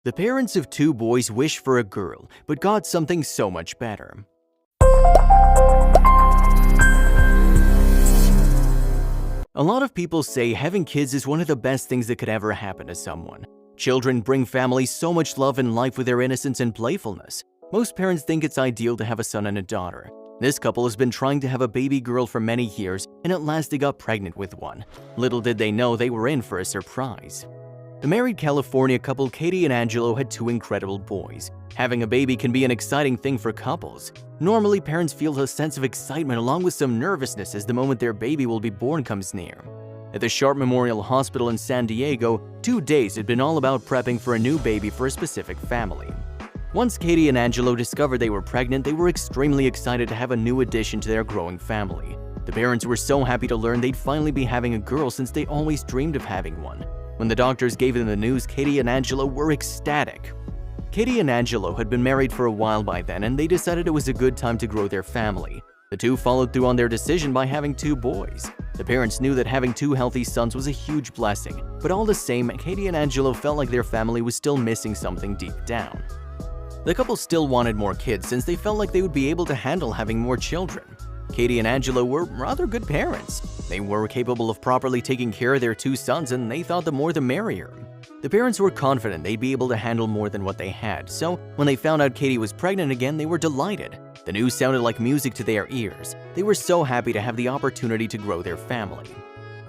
The parents of two boys wish for a girl, but got something so much better. A lot of people say having kids is one of the best things that could ever happen to someone. Children bring families so much love in life with their innocence and playfulness. Most parents think it's ideal to have a son and a daughter. This couple has been trying to have a baby girl for many years, and at last they got pregnant with one. Little did they know they were in for a surprise. The married California couple Katie and Angelo had two incredible boys. Having a baby can be an exciting thing for couples. Normally, parents feel a sense of excitement along with some nervousness as the moment their baby will be born comes near. At the Sharp Memorial Hospital in San Diego, 2 days had been all about prepping for a new baby for a specific family. Once Katie and Angelo discovered they were pregnant, they were extremely excited to have a new addition to their growing family. The parents were so happy to learn they'd finally be having a girl since they always dreamed of having one. When the doctors gave them the news, Katie and Angelo were ecstatic. Katie and Angelo had been married for a while by then, and they decided it was a good time to grow their family. The two followed through on their decision by having 2 boys. The parents knew that having 2 healthy sons was a huge blessing, but all the same, Katie and Angelo felt like their family was still missing something deep down. The couple still wanted more kids since they felt like they would be able to handle having more children. Katie and Angelo were rather good parents. They were capable of properly taking care of their 2 sons, and they thought the more the merrier. The parents were confident they'd be able to handle more than what they had, so when they found out Katie was pregnant again, they were delighted. The news sounded like music to their ears. They were so happy to have the opportunity to grow their family.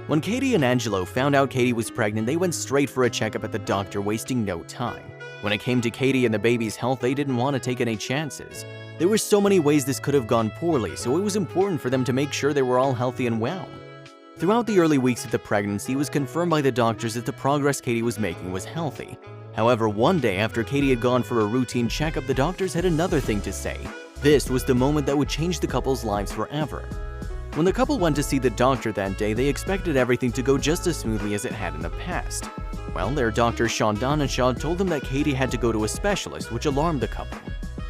When Katie and Angelo found out Katie was pregnant, they went straight for a checkup at the doctor, wasting no time. When it came to Katie and the baby's health, they didn't want to take any chances. There were so many ways this could have gone poorly, so it was important for them to make sure they were all healthy and well. Throughout the early weeks of the pregnancy, it was confirmed by the doctors that the progress Katie was making was healthy. However, one day after Katie had gone for a routine checkup, the doctors had another thing to say. This was the moment that would change the couple's lives forever. When the couple went to see the doctor that day, they expected everything to go just as smoothly as it had in the past. Well, their doctor Sean Donenshaw told them that Katie had to go to a specialist, which alarmed the couple.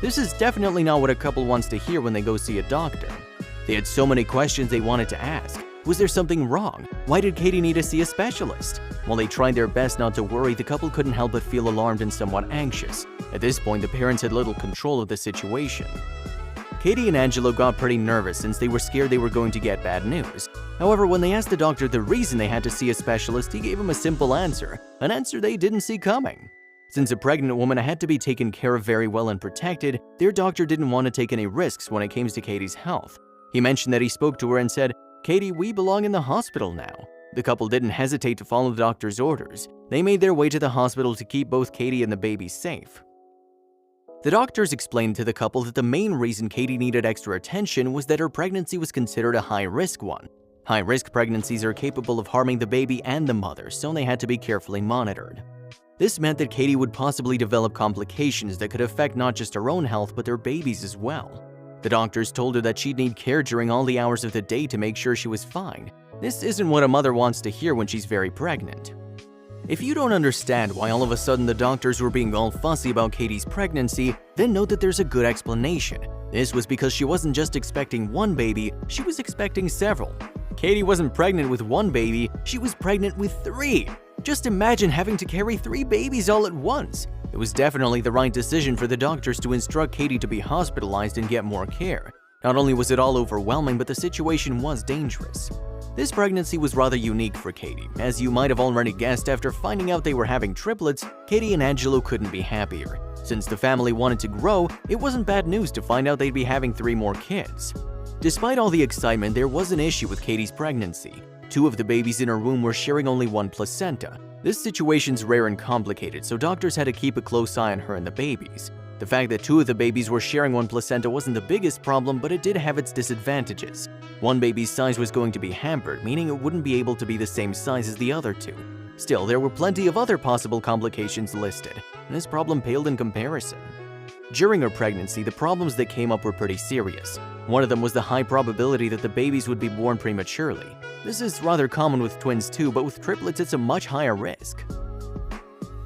This is definitely not what a couple wants to hear when they go see a doctor. They had so many questions they wanted to ask. Was there something wrong? Why did Katie need to see a specialist? While they tried their best not to worry, the couple couldn't help but feel alarmed and somewhat anxious. At this point, the parents had little control of the situation. Katie and Angelo got pretty nervous since they were scared they were going to get bad news. However, when they asked the doctor the reason they had to see a specialist, he gave them a simple answer, an answer they didn't see coming. Since a pregnant woman had to be taken care of very well and protected, their doctor didn't want to take any risks when it came to Katie's health. He mentioned that he spoke to her and said, "Katie, we belong in the hospital now." The couple didn't hesitate to follow the doctor's orders. They made their way to the hospital to keep both Katie and the baby safe. The doctors explained to the couple that the main reason Katie needed extra attention was that her pregnancy was considered a high-risk one. High-risk pregnancies are capable of harming the baby and the mother, so they had to be carefully monitored. This meant that Katie would possibly develop complications that could affect not just her own health but their baby's as well. The doctors told her that she'd need care during all the hours of the day to make sure she was fine. This isn't what a mother wants to hear when she's very pregnant. If you don't understand why all of a sudden the doctors were being all fussy about Katie's pregnancy, then note that there's a good explanation. This was because she wasn't just expecting one baby, she was expecting several. Katie wasn't pregnant with one baby, she was pregnant with 3. Just imagine having to carry 3 babies all at once. It was definitely the right decision for the doctors to instruct Katie to be hospitalized and get more care. Not only was it all overwhelming, but the situation was dangerous. This pregnancy was rather unique for Katie. As you might have already guessed, after finding out they were having triplets, Katie and Angelo couldn't be happier. Since the family wanted to grow, it wasn't bad news to find out they'd be having 3 more kids. Despite all the excitement, there was an issue with Katie's pregnancy. 2 of the babies in her womb were sharing only one placenta. This situation's rare and complicated, so doctors had to keep a close eye on her and the babies. The fact that 2 of the babies were sharing one placenta wasn't the biggest problem, but it did have its disadvantages. One baby's size was going to be hampered, meaning it wouldn't be able to be the same size as the other 2. Still, there were plenty of other possible complications listed, and this problem paled in comparison. During her pregnancy, the problems that came up were pretty serious. One of them was the high probability that the babies would be born prematurely. This is rather common with twins too, but with triplets it's a much higher risk.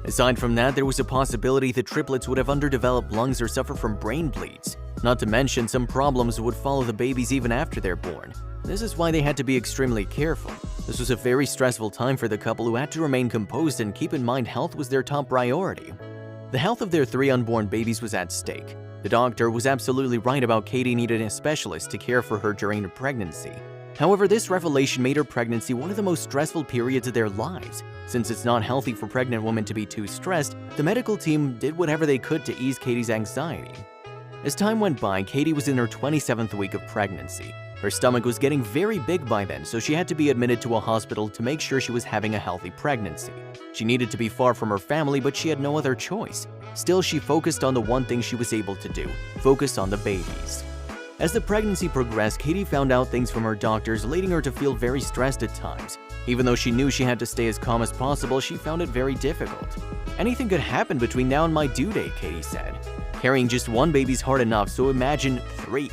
Aside from that, there was a possibility that triplets would have underdeveloped lungs or suffer from brain bleeds. Not to mention, some problems would follow the babies even after they're born. This is why they had to be extremely careful. This was a very stressful time for the couple who had to remain composed and keep in mind health was their top priority. The health of their 3 unborn babies was at stake. The doctor was absolutely right about Katie needing a specialist to care for her during her pregnancy. However, this revelation made her pregnancy one of the most stressful periods of their lives. Since it's not healthy for pregnant women to be too stressed, the medical team did whatever they could to ease Katie's anxiety. As time went by, Katie was in her 27th week of pregnancy. Her stomach was getting very big by then, so she had to be admitted to a hospital to make sure she was having a healthy pregnancy. She needed to be far from her family, but she had no other choice. Still, she focused on the one thing she was able to do: focus on the babies. As the pregnancy progressed, Katie found out things from her doctors, leading her to feel very stressed at times. Even though she knew she had to stay as calm as possible, she found it very difficult. "Anything could happen between now and my due date," Katie said. "Carrying just one baby's hard enough, so imagine 3.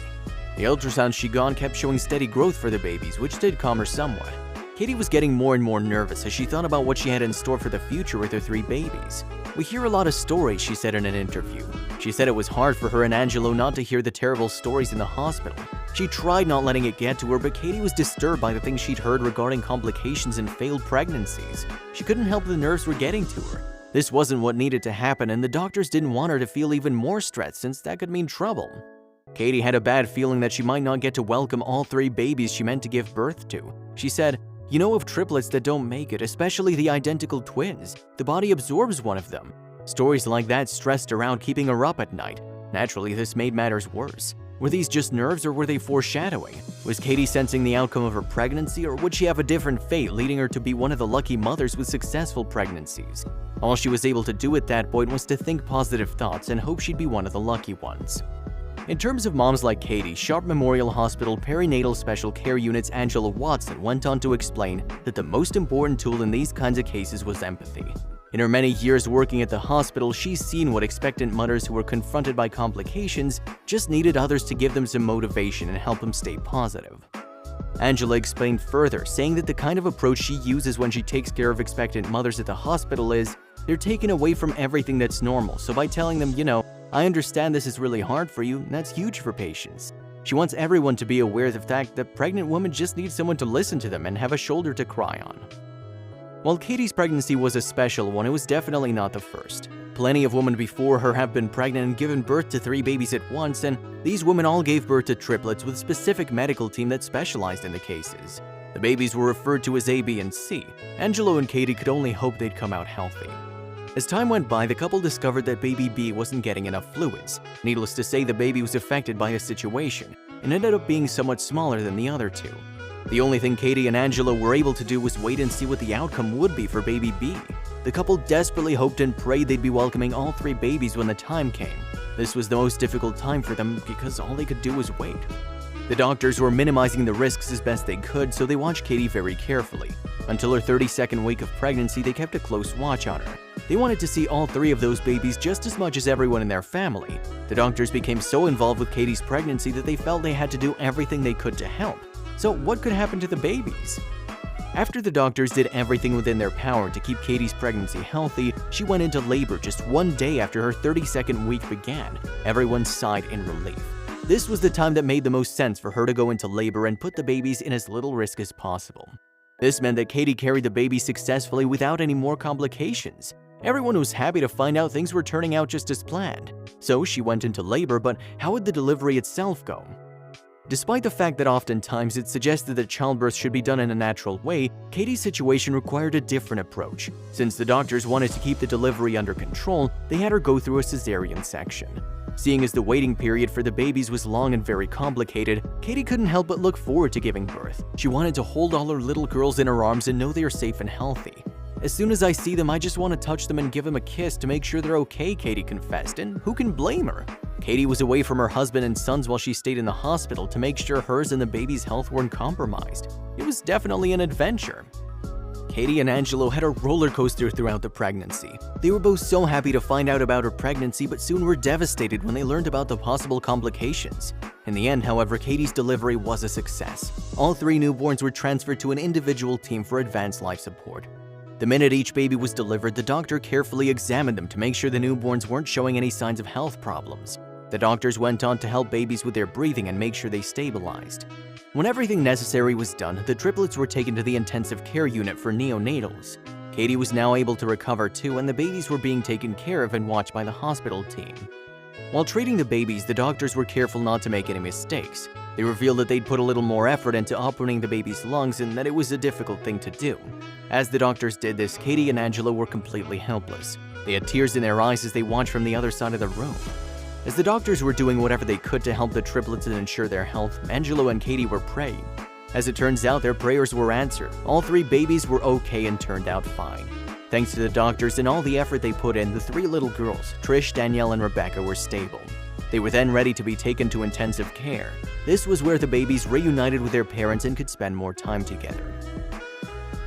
The ultrasounds she got kept showing steady growth for the babies, which did calm her somewhat. Katie was getting more and more nervous as she thought about what she had in store for the future with her 3 babies. "We hear a lot of stories," she said in an interview. She said it was hard for her and Angelo not to hear the terrible stories in the hospital. She tried not letting it get to her, but Katie was disturbed by the things she'd heard regarding complications and failed pregnancies. She couldn't help the nerves were getting to her. This wasn't what needed to happen, and the doctors didn't want her to feel even more stressed since that could mean trouble. Katie had a bad feeling that she might not get to welcome all 3 babies she meant to give birth to. She said, "You know of triplets that don't make it, especially the identical twins. The body absorbs one of them." Stories like that stressed her out, keeping her up at night. Naturally, this made matters worse. Were these just nerves, or were they foreshadowing? Was Katie sensing the outcome of her pregnancy, or would she have a different fate, leading her to be one of the lucky mothers with successful pregnancies? All she was able to do at that point was to think positive thoughts and hope she'd be one of the lucky ones. In terms of moms like Katie, Sharp Memorial Hospital Perinatal Special Care Unit's Angela Watson went on to explain that the most important tool in these kinds of cases was empathy. In her many years working at the hospital, she's seen what expectant mothers who were confronted by complications just needed others to give them some motivation and help them stay positive. Angela explained further, saying that the kind of approach she uses when she takes care of expectant mothers at the hospital is, they're taken away from everything that's normal, so by telling them, "I understand this is really hard for you," that's huge for patients. She wants everyone to be aware of the fact that pregnant women just need someone to listen to them and have a shoulder to cry on. While Katie's pregnancy was a special one, it was definitely not the first. Plenty of women before her have been pregnant and given birth to 3 babies at once, and these women all gave birth to triplets with a specific medical team that specialized in the cases. The babies were referred to as A, B, and C. Angelo and Katie could only hope they'd come out healthy. As time went by, the couple discovered that baby B wasn't getting enough fluids. Needless to say, the baby was affected by the situation and ended up being somewhat smaller than the other 2. The only thing Katie and Angelo were able to do was wait and see what the outcome would be for baby B. The couple desperately hoped and prayed they'd be welcoming all 3 babies when the time came. This was the most difficult time for them because all they could do was wait. The doctors were minimizing the risks as best they could, so they watched Katie very carefully. Until her 32nd week of pregnancy, they kept a close watch on her. They wanted to see all 3 of those babies just as much as everyone in their family. The doctors became so involved with Katie's pregnancy that they felt they had to do everything they could to help. So what could happen to the babies? After the doctors did everything within their power to keep Katie's pregnancy healthy, she went into labor just 1 day after her 32nd week began. Everyone sighed in relief. This was the time that made the most sense for her to go into labor and put the babies in as little risk as possible. This meant that Katie carried the baby successfully without any more complications. Everyone was happy to find out things were turning out just as planned. So she went into labor, but how would the delivery itself go? Despite the fact that oftentimes it's suggested that childbirth should be done in a natural way, Katie's situation required a different approach. Since the doctors wanted to keep the delivery under control, they had her go through a cesarean section. Seeing as the waiting period for the babies was long and very complicated, Katie couldn't help but look forward to giving birth. She wanted to hold all her little girls in her arms and know they are safe and healthy. "As soon as I see them, I just want to touch them and give them a kiss to make sure they're okay," Katie confessed, and who can blame her? Katie was away from her husband and sons while she stayed in the hospital to make sure hers and the baby's health weren't compromised. It was definitely an adventure. Katie and Angelo had a roller coaster throughout the pregnancy. They were both so happy to find out about her pregnancy, but soon were devastated when they learned about the possible complications. In the end, however, Katie's delivery was a success. All 3 newborns were transferred to an individual team for advanced life support. The minute each baby was delivered, the doctor carefully examined them to make sure the newborns weren't showing any signs of health problems. The doctors went on to help babies with their breathing and make sure they stabilized. When everything necessary was done, the triplets were taken to the intensive care unit for neonatals. Katie was now able to recover too, and the babies were being taken care of and watched by the hospital team. While treating the babies, the doctors were careful not to make any mistakes. They revealed that they'd put a little more effort into opening the baby's lungs and that it was a difficult thing to do. As the doctors did this, Katie and Angelo were completely helpless. They had tears in their eyes as they watched from the other side of the room. As the doctors were doing whatever they could to help the triplets and ensure their health, Angelo and Katie were praying. As it turns out, their prayers were answered. All 3 babies were okay and turned out fine. Thanks to the doctors and all the effort they put in, the 3 little girls, Trish, Danielle, and Rebecca, were stable. They were then ready to be taken to intensive care. This was where the babies reunited with their parents and could spend more time together.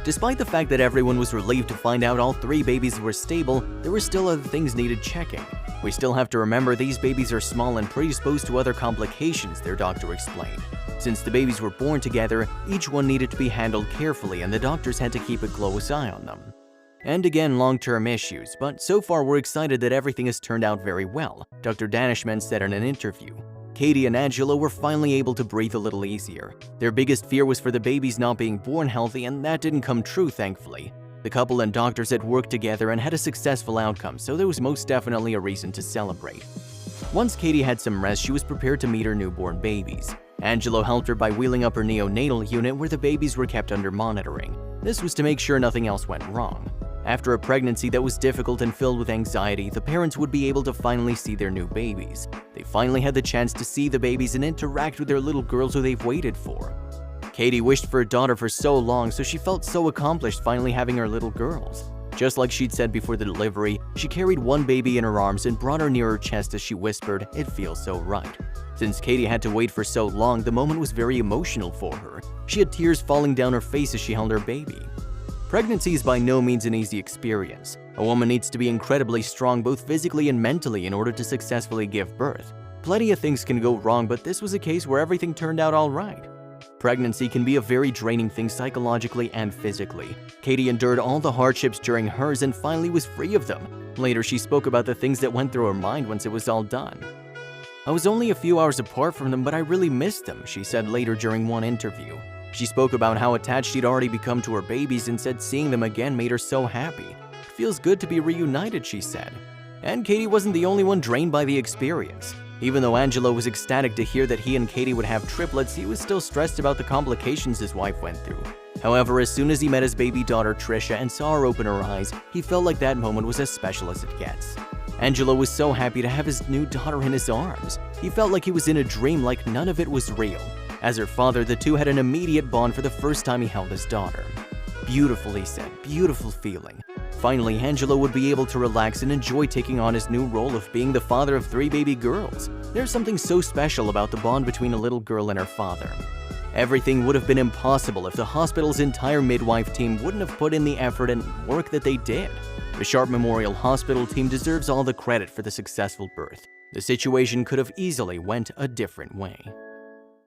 Despite the fact that everyone was relieved to find out all 3 babies were stable, there were still other things needed checking. We still have to remember these babies are small and predisposed to other complications, their doctor explained. Since the babies were born together, each one needed to be handled carefully and the doctors had to keep a close eye on them. And again, long-term issues, but so far we're excited that everything has turned out very well, Dr. Danishman said in an interview. Katie and Angelo were finally able to breathe a little easier. Their biggest fear was for the babies not being born healthy, and that didn't come true, thankfully. The couple and doctors had worked together and had a successful outcome, so there was most definitely a reason to celebrate. Once Katie had some rest, she was prepared to meet her newborn babies. Angelo helped her by wheeling up her neonatal unit where the babies were kept under monitoring. This was to make sure nothing else went wrong. After a pregnancy that was difficult and filled with anxiety, the parents would be able to finally see their new babies. They finally had the chance to see the babies and interact with their little girls who they've waited for. Katie wished for a daughter for so long, so she felt so accomplished finally having her little girls. Just like she'd said before the delivery, she carried one baby in her arms and brought her near her chest as she whispered, "It feels so right." Since Katie had to wait for so long, the moment was very emotional for her. She had tears falling down her face as she held her baby. Pregnancy is by no means an easy experience. A woman needs to be incredibly strong both physically and mentally in order to successfully give birth. Plenty of things can go wrong, but this was a case where everything turned out all right. Pregnancy can be a very draining thing psychologically and physically. Katie endured all the hardships during hers and finally was free of them. Later, she spoke about the things that went through her mind once it was all done. "I was only a few hours apart from them, but I really missed them," she said later during one interview. She spoke about how attached she'd already become to her babies and said seeing them again made her so happy. "It feels good to be reunited," she said. And Katie wasn't the only one drained by the experience. Even though Angelo was ecstatic to hear that he and Katie would have triplets, he was still stressed about the complications his wife went through. However, as soon as he met his baby daughter Trisha and saw her open her eyes, he felt like that moment was as special as it gets. Angelo was so happy to have his new daughter in his arms. He felt like he was in a dream, like none of it was real. As her father, the two had an immediate bond for the first time he held his daughter. "Beautiful," he said, "beautiful feeling." Finally, Angelo would be able to relax and enjoy taking on his new role of being the father of 3 baby girls. There's something so special about the bond between a little girl and her father. Everything would have been impossible if the hospital's entire midwife team wouldn't have put in the effort and work that they did. The Sharp Memorial Hospital team deserves all the credit for the successful birth. The situation could have easily went a different way.